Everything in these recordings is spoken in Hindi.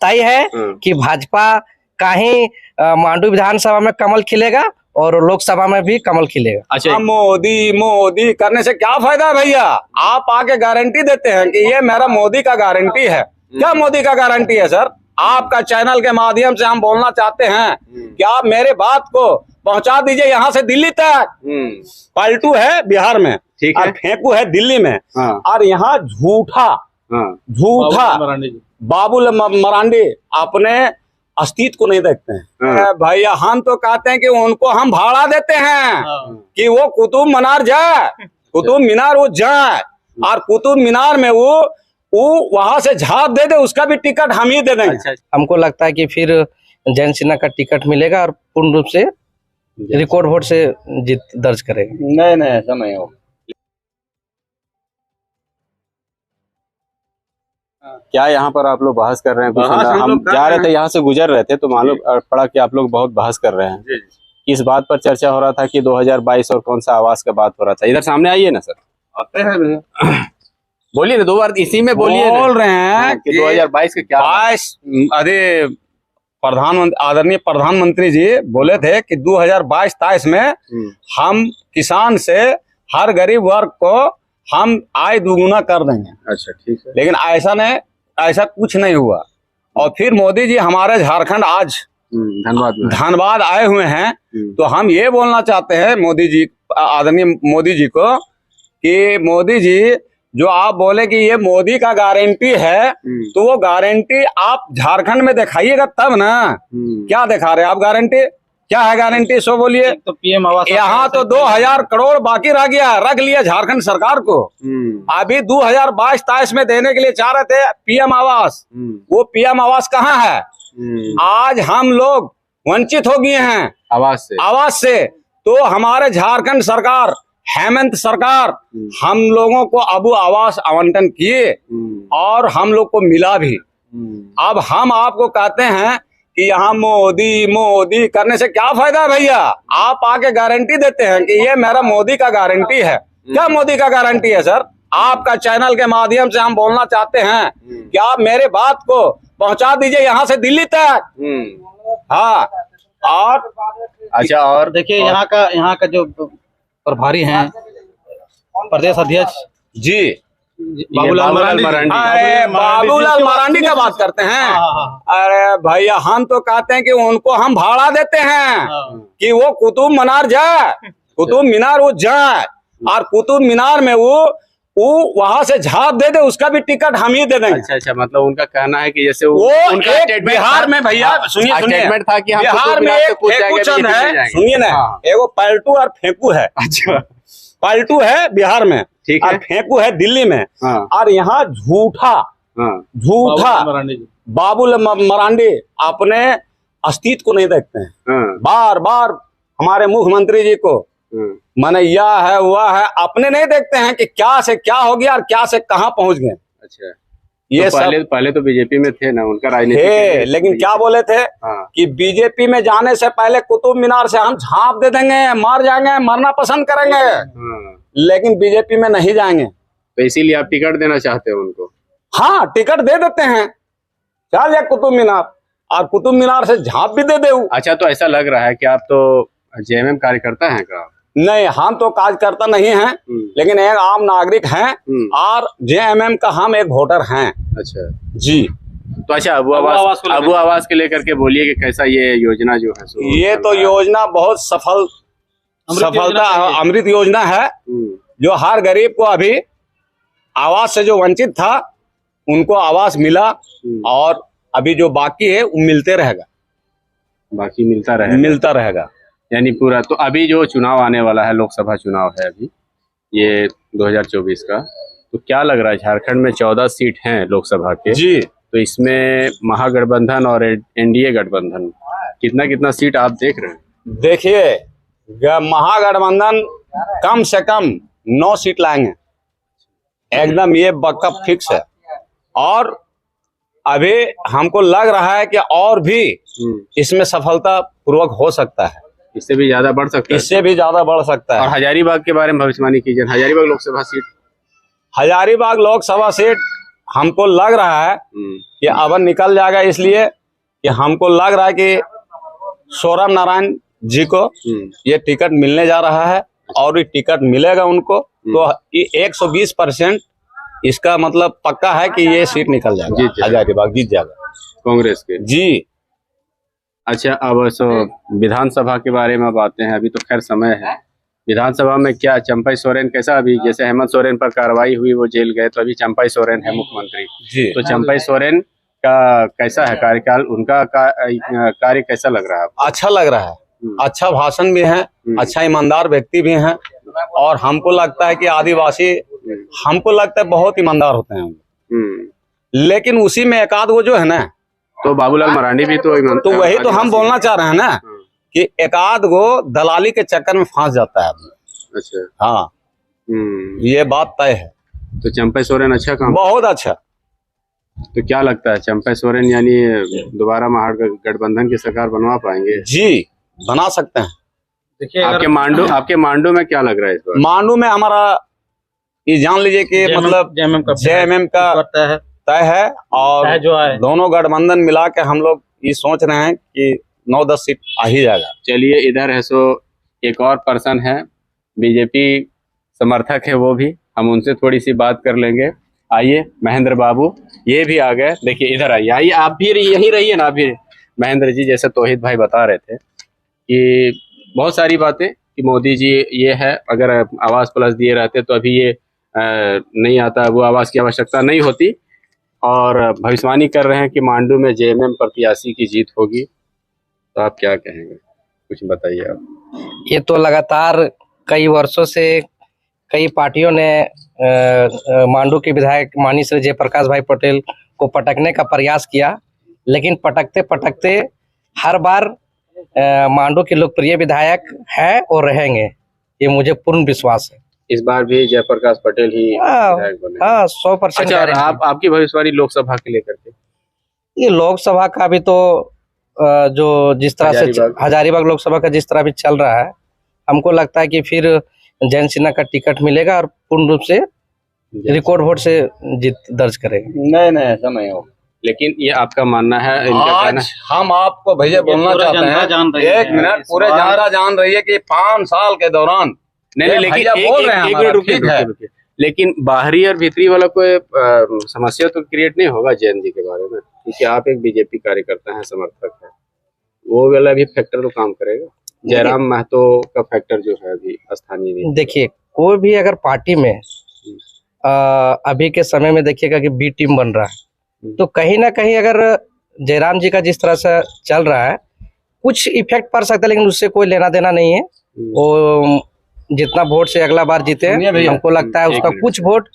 तय है कि भाजपा का ही मांडू विधानसभा में कमल खिलेगा और लोकसभा में भी कमल खिलेगा। अच्छा, मोदी मोदी करने से क्या फायदा है भैया? आप आके गारंटी देते हैं कि ये मेरा मोदी का गारंटी है। क्या मोदी का गारंटी है सर? आपका चैनल के माध्यम से हम बोलना चाहते हैं कि आप मेरे बात को पहुंचा दीजिए यहाँ से दिल्ली तक। पलटू है बिहार में, ठीक है, फेंकू है दिल्ली में, और यहाँ झूठा बाबूलाल मरांडी अपने अस्तित्व को नहीं देखते हैं। भैया हम तो कहते हैं कि उनको हम भाड़ा देते हैं कि वो कुतुब मीनार जाए, कुतुब मीनार वो जाए, और कुतुब मीनार में वो वहां से झाप दे दे, उसका भी टिकट हम ही दे देंगे। हमको लगता है कि फिर जयंत सिन्हा का टिकट मिलेगा और पूर्ण रूप से रिकॉर्ड वोट से जीत दर्ज करेगा। नहीं ऐसा नहीं होगा। क्या यहाँ पर आप लोग बहस कर रहे हैं? हम जा रहे थे, यहाँ से गुजर रहे थे तो मालूम पड़ा कि आप लोग बहुत बहस कर रहे हैं। किस बात पर चर्चा हो रहा था कि 2022 और कौन सा आवास का बात हो रहा था? इधर सामने आइए ना सर। आते हैं भैया, बोलिए ना, 2 बार इसी में बोलिए। बोल रहे हैं कि 2022 का क्या? 22 अरे आदरणीय प्रधानमंत्री जी बोले थे कि 2022-23 में हम किसान से हर गरीब वर्ग को हम आय दुगुना कर देंगे। अच्छा, ठीक है। लेकिन ऐसा कुछ नहीं हुआ। और फिर मोदी जी हमारे झारखंड आज धनबाद आए हुए हैं, तो हम ये बोलना चाहते हैं मोदी जी, आदरणीय मोदी जी को, कि मोदी जी जो आप बोले कि ये मोदी का गारंटी है, तो वो गारंटी आप झारखंड में दिखाइएगा तब ना। क्या दिखा रहे हैं आप गारंटी? क्या है गारंटी सो बोलिए। तो पीएम आवास यहाँ तो 2000 करोड़ बाकी रह गया, रख लिया झारखंड सरकार को। अभी 2022-23 में देने के लिए चाह रहे थे पीएम आवास। वो पीएम आवास कहाँ है? आज हम लोग वंचित हो गए हैं आवास से। तो हमारे झारखंड सरकार, हेमंत सरकार हम लोगों को अब आवास आवंटन किए और हम लोग को मिला भी। अब हम आपको कहते हैं कि यहाँ मोदी मोदी करने से क्या फायदा है भैया? आप आके गारंटी देते हैं कि ये मेरा मोदी का गारंटी है। क्या मोदी का गारंटी है सर? आपका चैनल के माध्यम से हम बोलना चाहते हैं कि आप मेरे बात को पहुंचा दीजिए यहाँ से दिल्ली तक। हाँ, और अच्छा, और देखिए यहाँ का जो प्रभारी हैं, प्रदेश अध्यक्ष जी बाबूलाल मरांडी। अरे बाबूलाल मरांडी का बात करते हैं? अरे भैया हम तो कहते हैं कि उनको हम भाड़ा देते हैं कि वो कुतुब मीनार जाए, कुतुब मीनार वो जाए, और कुतुब मीनार में वो वहां से झाप दे दे, उसका भी टिकट हम ही दे देंगे। अच्छा, मतलब उनका कहना है कि जैसे वो एक बिहार में भैया सुनिए स्टेटमेंट था कि बिहार में एक फेंकू है, सुनिए ना, एगो पलटू और फेंकू है। अच्छा, पलटू है बिहार में, ठीक है, और फेंकू है दिल्ली में। और यहाँ झूठा बाबूलाल मरांडी अपने अस्तित्व को नहीं देखते हैं। बार बार हमारे मुख्यमंत्री जी को माने यह है वह है, अपने नहीं देखते हैं कि क्या से क्या हो गया और क्या से कहां पहुंच गए। अच्छा, ये तो पहले तो बीजेपी में थे ना, उनका राजनीति, लेकिन क्या बोले थे कि बीजेपी में जाने से पहले कुतुब मीनार से हम झांप दे देंगे, मर जाएंगे, मरना पसंद करेंगे, लेकिन बीजेपी में नहीं जाएंगे। तो इसीलिए आप टिकट देना चाहते हो उनको? हाँ, टिकट दे देते हैं, चल जाए कुतुब मीनार, और कुतुब मीनार से झांप भी दे दे। अच्छा, तो ऐसा लग रहा है कि आप तो जेएमएम कार्यकर्ता हैं का? नहीं, हम तो कार्यकर्ता नहीं हैं, लेकिन एक आम नागरिक हैं, और जेएमएम का हम एक वोटर हैं। अच्छा जी। तो अच्छा, अबू आवास के लेकर के बोलिए कि कैसा ये योजना जो है? ये तो योजना बहुत सफलता अमृत योजना है, जो हर गरीब को अभी आवास से जो वंचित था उनको आवास मिला, और अभी जो बाकी है वो मिलते रहेगा, बाकी मिलता रहेगा यानी पूरा। तो अभी जो चुनाव आने वाला है, लोकसभा चुनाव है अभी ये 2024 का, तो क्या लग रहा है? झारखंड में 14 सीट हैं लोकसभा के जी, तो इसमें महागठबंधन और एनडीए गठबंधन कितना सीट आप देख रहे हैं? देखिए, महागठबंधन कम से कम 9 सीट लाएंगे, एकदम ये बक्का फिक्स है। और अभी हमको लग रहा है कि और भी इसमें सफलता पूर्वक हो सकता है, इससे भी ज्यादा बढ़ सकता है, इससे भी ज्यादा बढ़ सकता है। और हजारीबाग के बारे में भविष्यवाणी कीजिए। हजारीबाग लोकसभा सीट हमको लग रहा है कि अब निकल जाएगा, इसलिए कि हमको लग रहा है कि सौरभ नारायण जी को ये टिकट मिलने जा रहा है और ये टिकट मिलेगा उनको, तो 120% इसका मतलब पक्का है कि ये सीट निकल जाएगा, हजारीबाग जीत जाएगा कांग्रेस के। जी। अच्छा, अब सो विधानसभा के बारे में बातें हैं, अभी तो खैर समय है। विधानसभा में क्या चंपई सोरेन कैसा, अभी जैसे हेमंत सोरेन पर कार्रवाई हुई वो जेल गए, तो अभी चंपई सोरेन है मुख्यमंत्री जी। तो चंपई सोरेन का कैसा है कार्यकाल, उनका कार्य कैसा लग रहा है? अच्छा लग रहा है, अच्छा भाषण भी है, अच्छा ईमानदार व्यक्ति भी हैं, और हमको लगता है कि आदिवासी हमको लगता है बहुत ईमानदार होते हैं। लेकिन उसी में एक आध वो जो है ना, तो बाबूलाल मरांडी भी तो वही तो हम बोलना चाह रहे हैं ना कि एक आध गो दलाली के चक्कर में फंस जाता है आदमी। अच्छा, हाँ, ये बात तय है। तो चंपई सोरेन अच्छा काम, बहुत अच्छा। तो क्या लगता है चंपई सोरेन यानी दोबारा महागठबंधन की सरकार बनवा पाएंगे? जी, बना सकते हैं। देखिए, आपके मांडू में क्या लग रहा है इस बार? मांडू में हमारा ये जान लीजिए कि मतलब JMM का तय है, और जो है दोनों गठबंधन मिला के हम लोग ये सोच रहे हैं कि 9-10 सीट आ ही जाएगा। चलिए, इधर है सो एक और पर्सन है, बीजेपी समर्थक है, वो भी हम उनसे थोड़ी सी बात कर लेंगे। आइए महेंद्र बाबू, ये भी आ गए। देखिए इधर आइए, आइए आप भी यहीं रहिए ना। अभी महेंद्र जी, जैसे तौहीद भाई बता रहे थे कि बहुत सारी बातें कि मोदी जी ये है, अगर आवास प्लस दिए रहते तो अभी ये नहीं आता, वो आवास की आवश्यकता नहीं होती, और भविष्यवाणी कर रहे हैं कि मांडू में JMM प्रत्याशी की जीत होगी। तो आप क्या कहेंगे, कुछ बताइए आप। ये तो लगातार कई वर्षों से कई पार्टियों ने मांडू के विधायक माननीय श्री जयप्रकाश भाई पटेल को पटकने का प्रयास किया, लेकिन पटकते पटकते हर बार मांडू के लोकप्रिय विधायक है और रहेंगे, ये मुझे पूर्ण विश्वास है। इस बार भी जयप्रकाश पटेल ही विधायक बने? हाँ, 100%। अच्छा, आपकी भविष्यवाणी लोकसभा के लेकर के? ये लोकसभा का भी तो जो जिस तरह से हजारीबाग लोकसभा का जिस तरह भी चल रहा है, हमको लगता है कि फिर जयंत सिन्हा का टिकट मिलेगा और पूर्ण रूप से रिकॉर्ड वोट से जीत दर्ज करेगा। नहीं, ऐसा नहीं होगा। लेकिन ये आपका मानना है, इनका कहना है। हम आपको भैया बोलना चाहते हैं, एक मिनट, पूरे जनता जान रही है कि 5 साल के दौरान नहीं, लेकिन बोल रहे हैं, रुकिए, लेकिन बाहरी और भीतरी वाला कोई समस्या तो क्रिएट नहीं होगा जयंत जी के बारे में, क्योंकि आप एक बीजेपी कार्यकर्ता हैं, समर्थक है, वो वाला भी फैक्टर तो काम करेगा। जयराम महतो का फैक्टर जो है अभी स्थानीय नहीं। देखिए, कोई भी अगर पार्टी में अभी के समय में देखिएगा कि बी टीम बन रहा है, तो कहीं ना कहीं अगर जयराम जी का जिस तरह से चल रहा है, कुछ इफेक्ट पड़ सकता है, लेकिन उससे कोई लेना देना नहीं है। वो जितना वोट से अगला बार जीते, हमको लगता है उसका कुछ वोट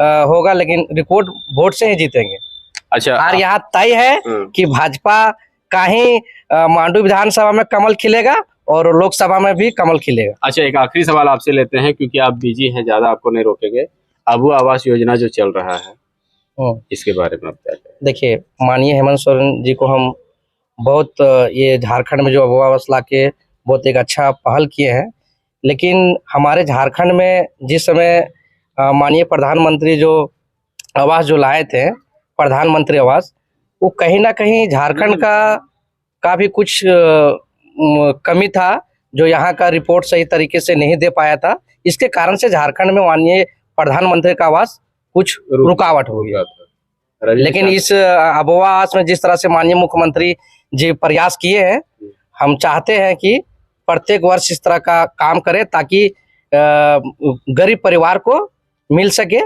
होगा, लेकिन रिकॉर्ड वोट से ही जीतेंगे। अच्छा, और यहाँ तय है कि भाजपा का ही मांडू विधानसभा में कमल खिलेगा और लोकसभा में भी कमल खिलेगा। अच्छा, एक आखिरी सवाल आपसे लेते हैं, क्योंकि आप बिजी हैं, ज्यादा आपको नहीं रोकेंगे। अबू आवास योजना जो चल रहा है, इसके बारे में आप क्या कहें? देखिए, माननीय हेमंत सोरेन जी को हम बहुत ये झारखंड में जो अबू आवास लाके बहुत एक अच्छा पहल किए हैं, लेकिन हमारे झारखंड में जिस समय माननीय प्रधानमंत्री जो आवास जो लाए थे, प्रधानमंत्री आवास, वो कहीं ना कहीं झारखंड का भी कुछ कमी था, जो यहाँ का रिपोर्ट सही तरीके से नहीं दे पाया था। इसके कारण से झारखंड में माननीय प्रधानमंत्री का आवास कुछ रुकावट हो गया। लेकिन इस आबोवा आवास में जिस तरह से माननीय मुख्यमंत्री जी प्रयास किए हैं, हम चाहते हैं कि प्रत्येक वर्ष इस तरह का काम करे, ताकि गरीब परिवार को मिल सके।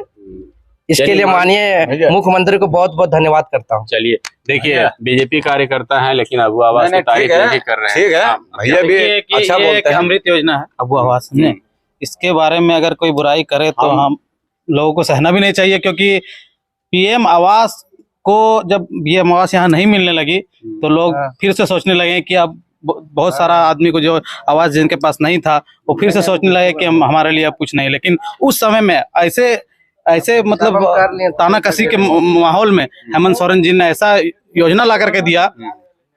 इसके लिए माननीय मुख्यमंत्री को बहुत बहुत धन्यवाद करता हूँ। चलिए, देखिए, बीजेपी कार्यकर्ता हैं, लेकिन अबू आवास की तारीफ नहीं कर रहे हैं। ठीक है, भैया भी अच्छा बोलते हैं। अमृत योजना है अबू आवास में, इसके बारे में अगर कोई बुराई करे तो हम लोगों को सहना भी नहीं चाहिए, क्योंकि PM आवास को जब PM आवास यहाँ नहीं मिलने लगी तो लोग फिर से सोचने लगे कि अब बहुत सारा आदमी को जो आवास जिनके पास नहीं था, वो फिर से सोचने लगे कि हमारे लिए अब कुछ नहीं। लेकिन उस समय में ऐसे मतलब तानाकसी के माहौल में हेमंत सोरेन जी ने ऐसा योजना ला करके दिया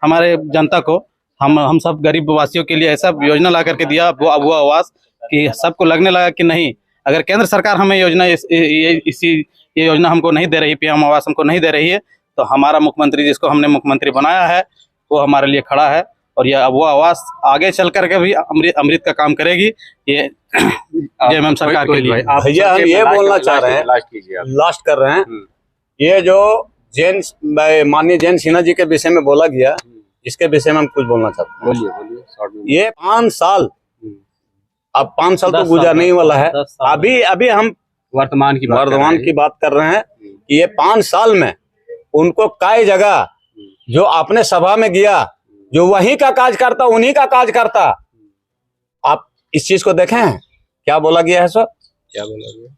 हमारे जनता को, हम सब गरीब वासियों के लिए ऐसा योजना ला करके दिया वो आवास, कि सबको लगने लगा कि नहीं, अगर केंद्र सरकार हमें योजना इसी ये योजना हमको नहीं दे रही, पीएम आवास हमको नहीं दे रही है, तो हमारा मुख्यमंत्री, जिसको हमने मुख्यमंत्री बनाया है, वो हमारे लिए खड़ा है और ये वो आवास आगे चल करके भी अमृत का काम करेगी। ये जेएमएम सरकार के लिए। भैया हम ये बोलना चाह रहे हैं, लास्ट कर रहे हैं, ये जो माननीय जयंत सिन्हा जी के विषय में बोला गया, इसके विषय में हम कुछ बोलना चाहते हैं। बोलिए। ये 5 साल, अब 5 साल तो गुजरने ही वाला है। अभी हम वर्तमान की बात कर रहे हैं कि ये 5 साल में उनको कई जगह जो अपने सभा में गया, जो वहीं का काज करता उन्हीं का काज करता। आप इस चीज को देखें, क्या बोला गया है सर? क्या बोला गया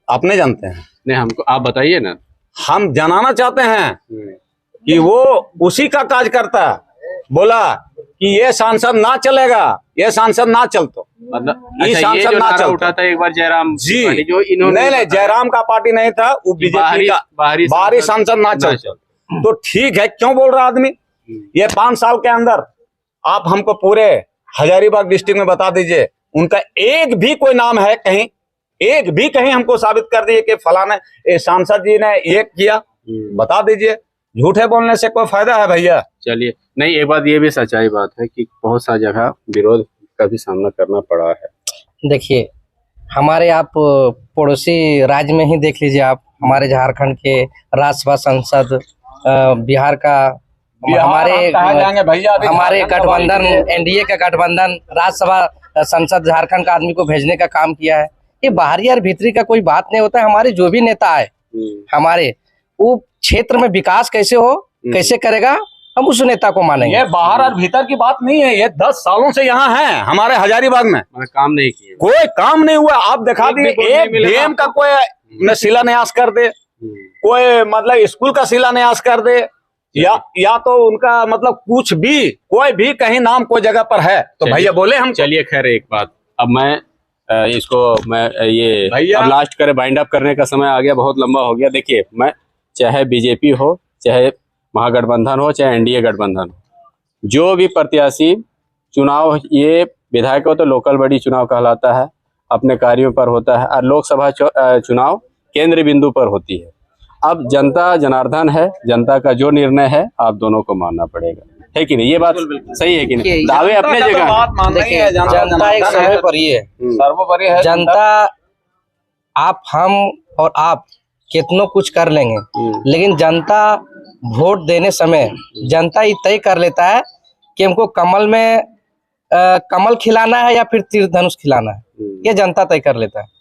आपने जानते हैं? नहीं, हमको आप बताइए ना। हम जनाना चाहते हैं कि वो उसी का काज करता। बोला कि ये सांसद ना चलेगा, ये सांसद ना चलतो, मतलब ये सांसद ना चलता उठा था एक बार जयराम जी, जो इन्होंने नहीं जयराम का पार्टी नहीं था, वो बीजेपी का बाहरी सांसद ना चलता। तो ठीक है, क्यों बोल रहा आदमी? ये 5 साल के अंदर आप हमको पूरे हजारीबाग डिस्ट्रिक्ट में बता दीजिए, उनका एक भी कोई नाम है कहीं, एक भी कहीं हमको साबित कर दिए कि फलाने सांसद जी ने ये किया, बता दीजिए। झूठे बोलने से कोई फायदा है भैया? चलिए, नहीं, एक बात ये भी सच्चाई बात है कि बहुत सा जगह विरोध का भी सामना करना पड़ा है। देखिए, हमारे आप पड़ोसी राज्य में ही देख लीजिए, आप हमारे झारखंड के राज्यसभा सांसद, बिहार का हमारे गठबंधन, एनडीए का गठबंधन राज्यसभा सांसद झारखंड का आदमी को भेजने का काम किया है। ये बाहरी और भीतरी का कोई बात नहीं होता है। हमारे जो भी नेता है, हमारे वो क्षेत्र में विकास कैसे हो, कैसे करेगा, हम उस नेता को मानेंगे। ये बाहर और भीतर की बात नहीं है, ये 10 सालों से यहाँ है हमारे हजारीबाग में, काम नहीं किए, कोई काम नहीं हुआ। आप दिखा दिए, एक डैम का कोई शिलान्यास कर दे, कोई मतलब स्कूल का शिलान्यास कर दे, या तो उनका मतलब कुछ भी, कोई भी कहीं नाम कोई जगह पर है तो भैया बोले हम। चलिए, खैर एक बात, अब मैं ये भैया अब लास्ट करे, बाइंड अप करने का समय आ गया, बहुत लंबा हो गया। देखिए, मैं चाहे बीजेपी हो, चाहे महागठबंधन हो, चाहे एनडीए गठबंधन हो, जो भी प्रत्याशी चुनाव, ये विधायक हो तो लोकल बॉडी चुनाव कहलाता है, अपने कार्यों पर होता है, और लोकसभा चुनाव केंद्र बिंदु पर होती है। अब जनता जनार्दन है, जनता का जो निर्णय है आप दोनों को मानना पड़ेगा, है कि नहीं? ये बात सही है कि नहीं? दावे अपने जगह। देखिए, जनता एक सर्वोपरि है, सर्वोपरि है जनता। आप, हम और आप कितनों कुछ कर लेंगे, लेकिन जनता वोट देने समय जनता ही तय कर लेता है कि हमको कमल में कमल खिलाना है या फिर तीर धनुष खिलाना है। ये जनता तय कर लेता है।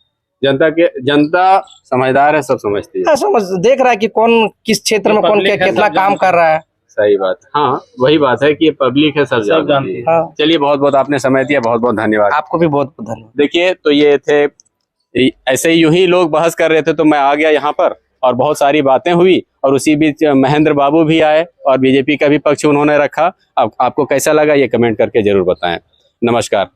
जनता समझदार है, सब समझती है, समझ देख रहा है कि कौन किस क्षेत्र में कौन कितना काम कर रहा है। सही बात, हाँ, वही बात है कि पब्लिक है, सब जानती है। हाँ। चलिए, बहुत बहुत आपने समय दिया, बहुत बहुत धन्यवाद। आपको भी बहुत बहुत धन्यवाद। देखिए, तो ये थे, ऐसे यूं ही लोग बहस कर रहे थे तो मैं आ गया यहाँ पर, और बहुत सारी बातें हुई, और उसी बीच महेंद्र बाबू भी आए और बीजेपी का भी पक्ष उन्होंने रखा। अब आपको कैसा लगा ये कमेंट करके जरूर बताएं। नमस्कार।